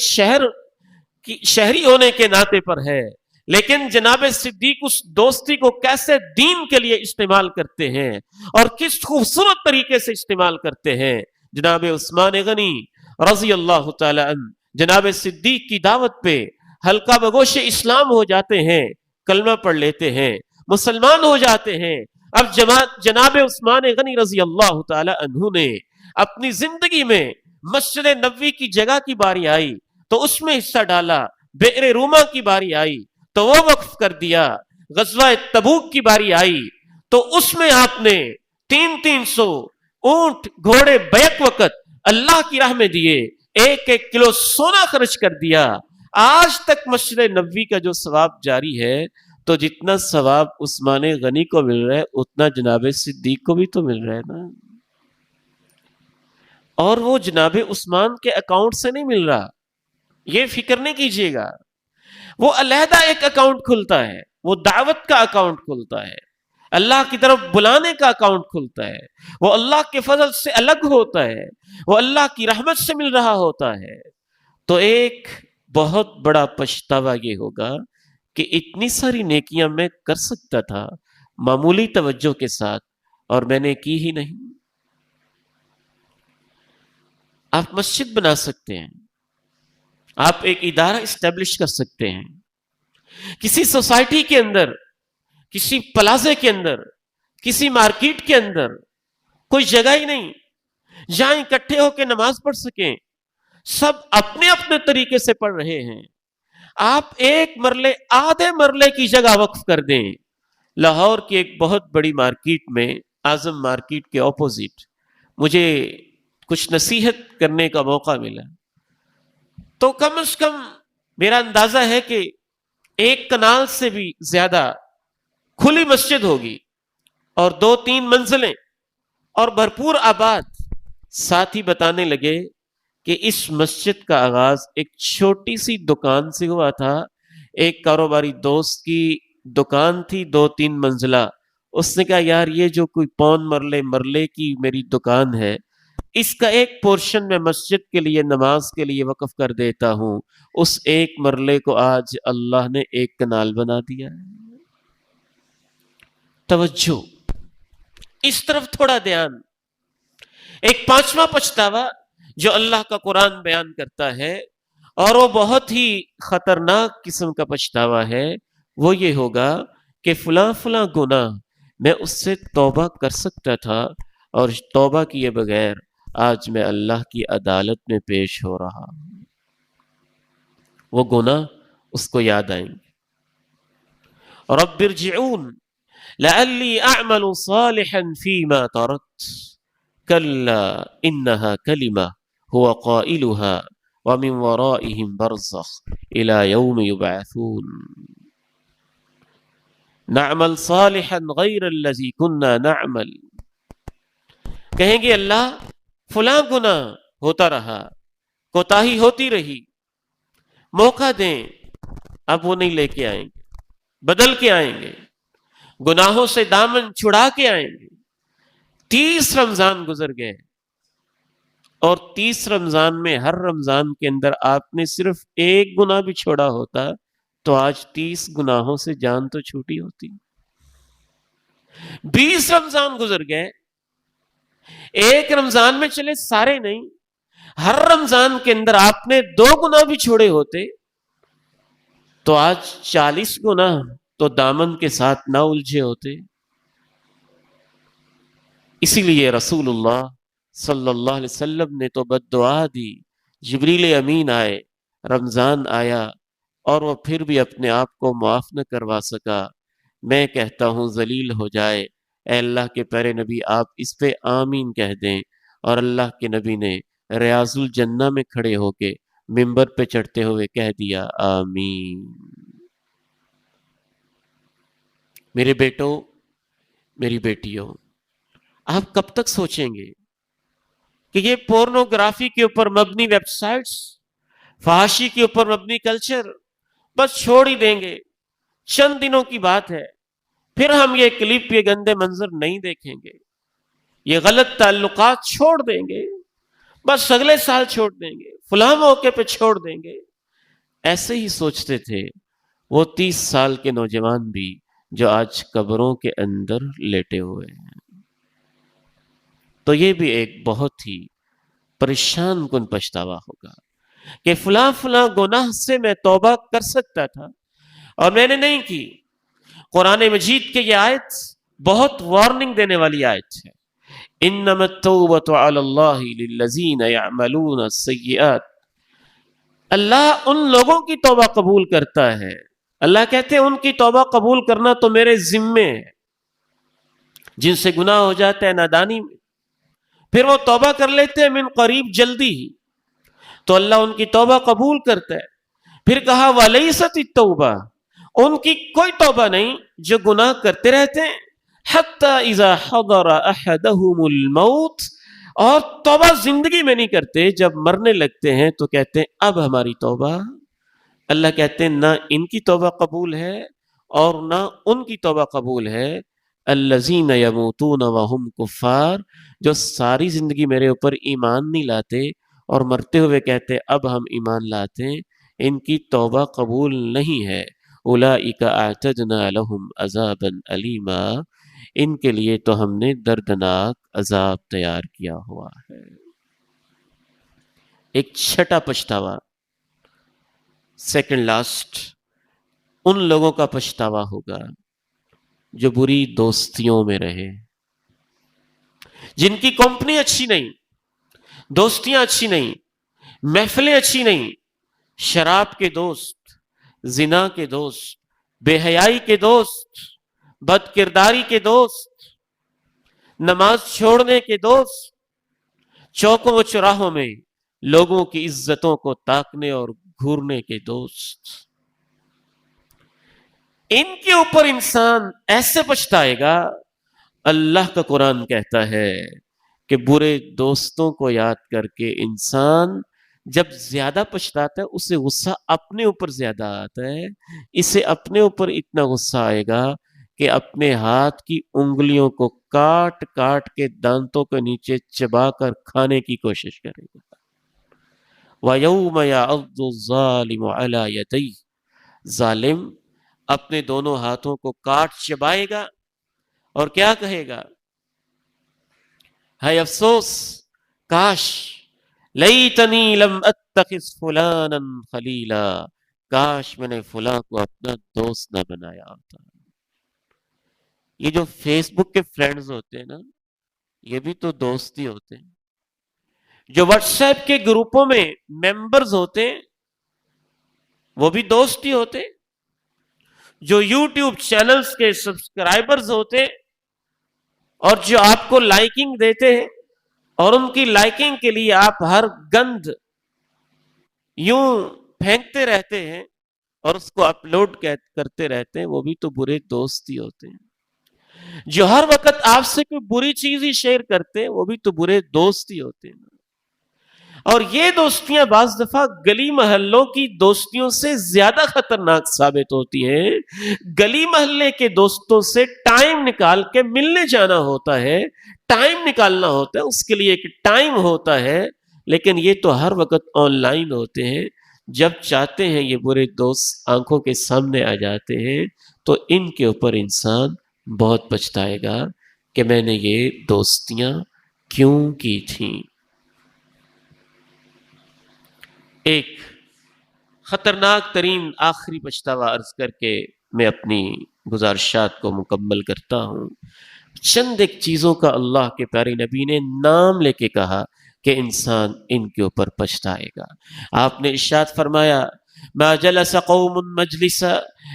شہری ہونے کے ناطے پر ہے. لیکن جناب صدیق اس دوستی کو کیسے دین کے لیے استعمال کرتے ہیں اور کس خوبصورت طریقے سے استعمال کرتے ہیں. جناب عثمان غنی رضی اللہ تعالی عنہ جناب صدیق کی دعوت پہ ہلکا بگوش اسلام ہو جاتے ہیں، کلمہ پڑھ لیتے ہیں، مسلمان ہو جاتے ہیں. اب جناب عثمان غنی رضی اللہ تعالی عنہ نے اپنی زندگی میں مسجد نبوی کی جگہ کی باری آئی تو اس میں حصہ ڈالا، بئر روما کی باری آئی تو وہ وقف کر دیا، غزوہ تبوک کی باری آئی تو اس میں آپ نے 300 اونٹ گھوڑے بیک وقت اللہ کی راہ میں دیے، 1 کلو سونا خرچ کر دیا. آج تک مسجد نبوی کا جو ثواب جاری ہے، تو جتنا ثواب عثمان غنی کو مل رہا ہے اتنا جناب صدیق کو بھی تو مل رہا ہے نا. اور وہ جناب عثمان کے اکاؤنٹ سے نہیں مل رہا، یہ فکر نہیں کیجیے گا. وہ علیحدہ ایک اکاؤنٹ کھلتا ہے، وہ دعوت کا اکاؤنٹ کھلتا ہے، اللہ کی طرف بلانے کا اکاؤنٹ کھلتا ہے، وہ اللہ کے فضل سے الگ ہوتا ہے، وہ اللہ کی رحمت سے مل رہا ہوتا ہے. تو ایک بہت بڑا پچھتاوا یہ ہوگا کہ اتنی ساری نیکیاں میں کر سکتا تھا معمولی توجہ کے ساتھ اور میں نے کی ہی نہیں. آپ مسجد بنا سکتے ہیں، آپ ایک ادارہ اسٹیبلش کر سکتے ہیں، کسی سوسائٹی کے اندر، کسی پلازے کے اندر، کسی مارکیٹ کے اندر کوئی جگہ ہی نہیں جہاں اکٹھے ہو کے نماز پڑھ سکیں. سب اپنے اپنے طریقے سے پڑھ رہے ہیں. آپ ایک مرلے آدھے مرلے کی جگہ وقف کر دیں. لاہور کی ایک بہت بڑی مارکیٹ میں، اعظم مارکیٹ کے اپوزٹ، مجھے کچھ نصیحت کرنے کا موقع ملا. تو کم از کم میرا اندازہ ہے کہ 1 کنال سے بھی زیادہ کھلی مسجد ہوگی اور 2-3 منزلیں اور بھرپور آباد. ساتھ ہی بتانے لگے کہ اس مسجد کا آغاز ایک چھوٹی سی دکان سے ہوا تھا. ایک کاروباری دوست کی دکان تھی 2-3 منزلہ. اس نے کہا یار یہ جو کوئی پون مرلے کی میری دکان ہے، اس کا ایک پورشن میں مسجد کے لیے، نماز کے لیے وقف کر دیتا ہوں. اس ایک مرلے کو آج اللہ نے 1 کنال بنا دیا ہے. توجہ، اس طرف تھوڑا دھیان. ایک 5واں پچھتاوا جو اللہ کا قرآن بیان کرتا ہے اور وہ بہت ہی خطرناک قسم کا پچھتاوا ہے، وہ یہ ہوگا کہ فلاں گناہ میں اس سے توبہ کر سکتا تھا اور توبہ کیے بغیر آج میں اللہ کی عدالت میں پیش ہو رہا ہوں. وہ گناہ اس کو یاد آئیں گے. رب ارجعون لعلی اعمل صالحا فیما ترکت کلا انہا کلمہ هو قائلها ومن ورائهم برزخ الى يوم يبعثون نعمل صالحا غیر الذی كنا نعمل. کہیں گے اللہ فلاں گناہ ہوتا رہا، کوتاہی ہوتی رہی، موقع دیں، اب وہ نہیں لے کے آئیں گے، بدل کے آئیں گے، گناہوں سے دامن چھڑا کے آئیں گے۔ 30 رمضان گزر گئے، اور 30 رمضان میں ہر رمضان کے اندر آپ نے صرف ایک گناہ بھی چھوڑا ہوتا تو آج 30 گناہوں سے جان تو چھوٹی ہوتی۔ 20 رمضان گزر گئے، ایک رمضان میں چلے سارے نہیں، ہر رمضان کے اندر آپ نے 2 گناہ بھی چھوڑے ہوتے تو آج 40 گناہ تو دامن کے ساتھ نہ الجھے ہوتے۔ اسی لیے رسول اللہ صلی اللہ علیہ وسلم نے تو بد دعا دی، جبریل امین آئے، رمضان آیا اور وہ پھر بھی اپنے آپ کو معاف نہ کروا سکا۔ میں کہتا ہوں ذلیل ہو جائے، اے اللہ کے پیارے نبی آپ اس پہ آمین کہہ دیں۔ اور اللہ کے نبی نے ریاض الجنہ میں کھڑے ہو کے ممبر پہ چڑھتے ہوئے کہہ دیا آمین۔ میرے بیٹوں، میری بیٹیوں، آپ کب تک سوچیں گے کہ یہ پورنوگرافی کے اوپر مبنی ویب سائٹس، فحاشی کے اوپر مبنی کلچر بس چھوڑ ہی دیں گے؟ چند دنوں کی بات ہے، پھر ہم یہ کلپ، یہ گندے منظر نہیں دیکھیں گے، یہ غلط تعلقات چھوڑ دیں گے، بس اگلے سال چھوڑ دیں گے، فلاں موقع پہ چھوڑ دیں گے۔ ایسے ہی سوچتے تھے وہ 30 سال کے نوجوان بھی جو آج قبروں کے اندر لیٹے ہوئے ہیں۔ تو یہ بھی ایک بہت ہی پریشان کن پچھتاوا ہوگا کہ فلاں فلاں گناہ سے میں توبہ کر سکتا تھا اور میں نے نہیں کی۔ قرآن مجید کے یہ آیت بہت وارننگ دینے والی آیت ہے۔ انما التوبۃ علی اللہ للذین یعملون السیئات، اللہ ان لوگوں کی توبہ قبول کرتا ہے، اللہ کہتے ہیں ان کی توبہ قبول کرنا تو میرے ذمے ہے، جن سے گناہ ہو جاتا ہے نادانی میں، پھر وہ توبہ کر لیتے ہیں من قریب، جلدی ہی، تو اللہ ان کی توبہ قبول کرتا ہے۔ پھر کہا وَلَيْسَتِ التَّوْبَةُ، ان کی کوئی توبہ نہیں جو گناہ کرتے رہتے ہیں، حَتَّى إِذَا حَضَرَ أَحَدَهُمُ الْمَوْتِ، اور توبہ زندگی میں نہیں کرتے، جب مرنے لگتے ہیں تو کہتے ہیں اب ہماری توبہ۔ اللہ کہتے ہیں نہ ان کی توبہ قبول ہے اور نہ ان کی توبہ قبول ہے۔ الذین یموتون وہم کفار، جو ساری زندگی میرے اوپر ایمان نہیں لاتے اور مرتے ہوئے کہتے اب ہم ایمان لاتے ہیں، ان کی توبہ قبول نہیں ہے۔ اولئک اعتدنا لہم عذابا علیما، ان کے لیے تو ہم نے دردناک عذاب تیار کیا ہوا ہے۔ ایک چھٹا پچھتاوا، سیکنڈ لاسٹ، ان لوگوں کا پچھتاوا ہوگا جو بری دوستیوں میں رہے، جن کی کمپنی اچھی نہیں، دوستیاں اچھی نہیں، محفلیں اچھی نہیں، شراب کے دوست، زنا کے دوست، بے حیائی کے دوست، بد کرداری کے دوست، نماز چھوڑنے کے دوست، چوکوں و چوراہوں میں لوگوں کی عزتوں کو تاکنے اور گھورنے کے دوست، ان کے اوپر انسان ایسے پچھتائے گا۔ اللہ کا قرآن کہتا ہے کہ برے دوستوں کو یاد کر کے انسان جب زیادہ پچھتاتا ہے، اسے غصہ اپنے اوپر زیادہ آتا ہے، اسے اپنے اوپر اتنا غصہ آئے گا کہ اپنے ہاتھ کی انگلیوں کو کاٹ کاٹ کے دانتوں کے نیچے چبا کر کھانے کی کوشش کرے گا۔ وَيَوْمَ يَعَضُّ الظَّالِمُ عَلَى يَدَيْهِ، ظالم اپنے دونوں ہاتھوں کو کاٹ چبائے گا اور کیا کہے گا؟ ہے افسوس، کاش لیتنی لم اتخذ فلانا خلیلا، کاش میں نے فلاں کو اپنا دوست نہ بنایا ہوتا۔ یہ جو فیس بک کے فرینڈز ہوتے ہیں نا، یہ بھی تو دوست ہی ہوتے ہیں۔ جو واٹس ایپ کے گروپوں میں ممبرز ہوتے ہیں وہ بھی دوست ہی ہوتے ہیں۔ جو یوٹیوب چینلز کے سبسکرائبرز ہوتے ہیں اور جو آپ کو لائکنگ دیتے ہیں اور ان کی لائکنگ کے لیے آپ ہر گند یوں پھینکتے رہتے ہیں اور اس کو اپلوڈ کرتے رہتے ہیں، وہ بھی تو برے دوست ہی ہوتے ہیں۔ جو ہر وقت آپ سے کوئی بری چیز ہی شیئر کرتے ہیں وہ بھی تو برے دوست ہی ہوتے ہیں۔ اور یہ دوستیاں بعض دفعہ گلی محلوں کی دوستیوں سے زیادہ خطرناک ثابت ہوتی ہیں. گلی محلے کے دوستوں سے ٹائم نکال کے ملنے جانا ہوتا ہے، ٹائم نکالنا ہوتا ہے، اس کے لیے ایک ٹائم ہوتا ہے، لیکن یہ تو ہر وقت آن لائن ہوتے ہیں. جب چاہتے ہیں یہ برے دوست آنکھوں کے سامنے آ جاتے ہیں تو ان کے اوپر انسان بہت پچھتائے گا کہ میں نے یہ دوستیاں کیوں کی تھیں. ایک خطرناک ترین آخری پچھتاوا عرض کر کے میں اپنی گزارشات کو مکمل کرتا ہوں. چند ایک چیزوں کا اللہ کے پیارے نبی نے نام لے کے کہا کہ انسان ان کے اوپر پچھتائے گا. آپ نے ارشاد فرمایا ما جلس قوم مجلسا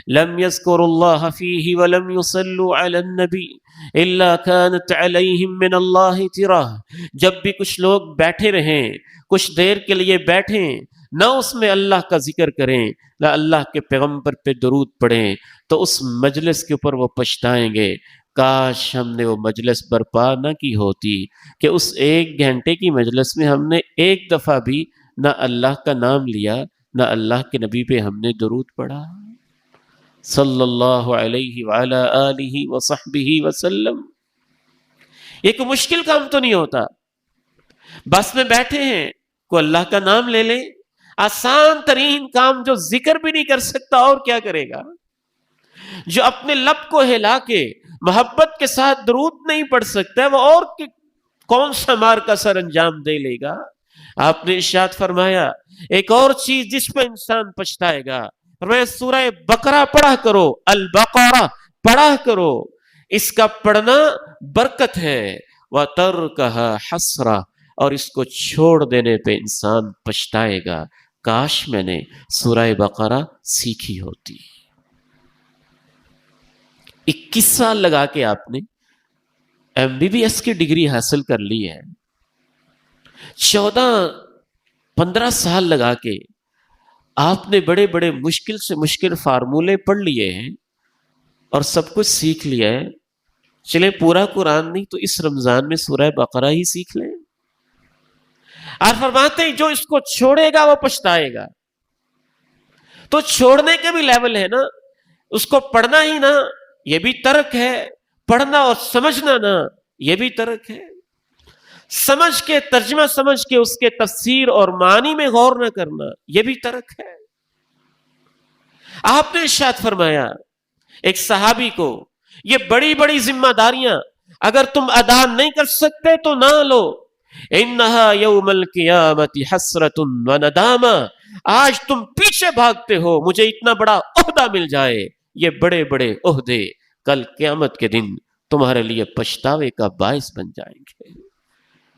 لم يذكروا الله فيه ولم يصلوا على النبي الا كانت عليهم من الله تراه. جب بھی کچھ لوگ بیٹھے رہیں، کچھ دیر کے لیے بیٹھیں، نہ اس میں اللہ کا ذکر کریں، نہ اللہ کے پیغمبر پہ درود پڑھیں، تو اس مجلس کے اوپر وہ پچھتائیں گے. کاش ہم نے وہ مجلس برپا نہ کی ہوتی کہ اس 1 گھنٹے کی مجلس میں ہم نے ایک دفعہ بھی نہ اللہ کا نام لیا، نہ اللہ کے نبی پہ ہم نے درود پڑھا صلی اللہ علیہ وعلی آلہ وصحبہ وسلم. یہ کوئی مشکل کام تو نہیں ہوتا. بس میں بیٹھے ہیں، کوئی اللہ کا نام لے لیں. آسان ترین کام جو ذکر بھی نہیں کر سکتا اور کیا کرے گا؟ جو اپنے لب کو ہلا کے محبت کے ساتھ درود نہیں پڑھ سکتا ہے، وہ اور کون سا مار کا سر انجام دے لے گا؟ آپ نے ارشاد فرمایا ایک اور چیز جس پہ انسان پچھتائے گا، فرمایا سورہ بقرہ پڑھا کرو، البقرہ پڑھا کرو، اس کا پڑھنا برکت ہے. وَتَرْكَهَا حَسْرَةٌ، اور اس کو چھوڑ دینے پہ انسان پچھتائے گا. کاش میں نے سورہ بقرہ سیکھی ہوتی. 21 سال لگا کے آپ نے MBBS کی ڈگری حاصل کر لی ہے، 14-15 سال لگا کے آپ نے بڑے بڑے مشکل سے مشکل فارمولے پڑھ لیے ہیں اور سب کچھ سیکھ لیا ہے. چلے پورا قرآن نہیں تو اس رمضان میں سورہ بقرہ ہی سیکھ لیں. اور فرماتے ہیں جو اس کو چھوڑے گا وہ پچھتائے گا. تو چھوڑنے کے بھی لیول ہے نا، اس کو پڑھنا ہی نہ یہ بھی ترک ہے، پڑھنا اور سمجھنا نہ یہ بھی ترک ہے، سمجھ کے ترجمہ سمجھ کے اس کے تفسیر اور معنی میں غور نہ کرنا یہ بھی ترک ہے. آپ نے ارشاد فرمایا ایک صحابی کو یہ بڑی بڑی ذمہ داریاں اگر تم ادا نہیں کر سکتے تو نہ لو. انہا یوم القیامت حسرۃ و ندامہ، آج تم پیچھے بھاگتے ہو مجھے اتنا بڑا عہدہ مل جائے. یہ بڑے بڑے عہدے کل قیامت کے دن تمہارے لیے پچھتاوے کا باعث بن جائیں گے.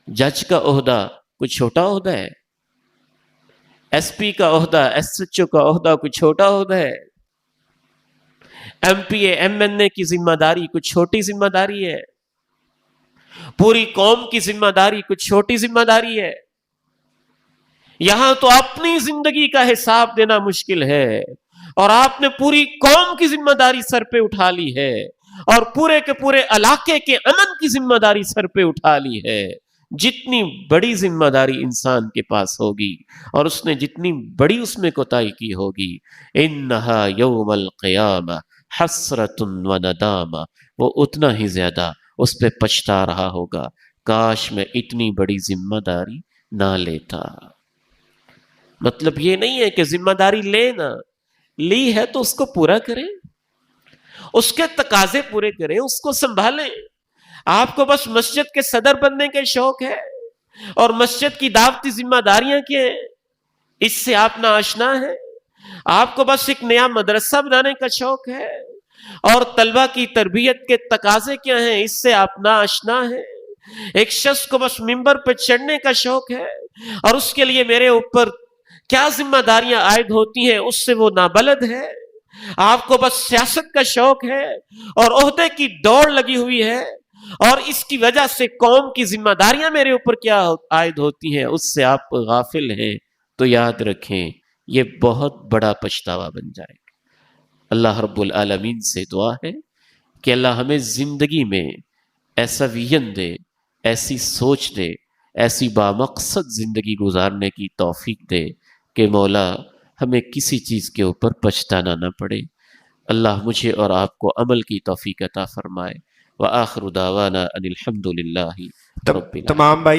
جج کا عہدہ کوئی چھوٹا عہدہ ہے؟ SP کا عہدہ، SHO کا عہدہ کوئی چھوٹا عہدہ ہے؟ MPA MNA کی ذمہ داری کوئی چھوٹی ذمہ داری ہے؟ پوری قوم کی ذمہ داری کوئی چھوٹی ذمہ داری ہے؟ یہاں تو اپنی زندگی کا حساب دینا مشکل ہے اور آپ نے پوری قوم کی ذمہ داری سر پہ اٹھا لی ہے اور پورے کے پورے علاقے کے امن کی ذمہ داری سر پہ اٹھا لی ہے. جتنی بڑی ذمہ داری انسان کے پاس ہوگی اور اس نے جتنی بڑی اس میں کوتاہی کی ہوگی، انہا یوم القیامہ حسرۃ و ندامہ، وہ اتنا ہی زیادہ اس پہ پچھتا رہا ہوگا کاش میں اتنی بڑی ذمہ داری نہ لیتا. مطلب یہ نہیں ہے کہ ذمہ داری لینا، لی ہے تو اس کو پورا کریں، اس کے تقاضے پورے کریں، اس کو سنبھالیں. آپ کو بس مسجد کے صدر بننے کے شوق ہے اور مسجد کی دعوتی ذمہ داریاں کیا ہیں اس سے آپ نہ آشنا ہے. آپ کو بس ایک نیا مدرسہ بنانے کا شوق ہے اور طلبہ کی تربیت کے تقاضے کیا ہیں اس سے آپ نہ آشنا ہے. ایک شخص کو بس منبر پہ چڑھنے کا شوق ہے اور اس کے لیے میرے اوپر کیا ذمہ داریاں عائد ہوتی ہیں اس سے وہ نابلد ہے. آپ کو بس سیاست کا شوق ہے اور عہدے کی دوڑ لگی ہوئی ہے اور اس کی وجہ سے قوم کی ذمہ داریاں میرے اوپر کیا عائد ہوتی ہیں اس سے آپ غافل ہیں. تو یاد رکھیں یہ بہت بڑا پچھتاوا بن جائے گا. اللہ رب العالمین سے دعا ہے کہ اللہ ہمیں زندگی میں ایسا ویژن دے، ایسی سوچ دے ایسی بامقصد زندگی گزارنے کی توفیق دے کہ مولا ہمیں کسی چیز کے اوپر پچھتانا نہ پڑے۔ اللہ مجھے اور آپ کو عمل کی توفیق عطا فرمائے۔ وآخر دعوانا ان الحمد للہ رب العالمین۔ تمام بھائی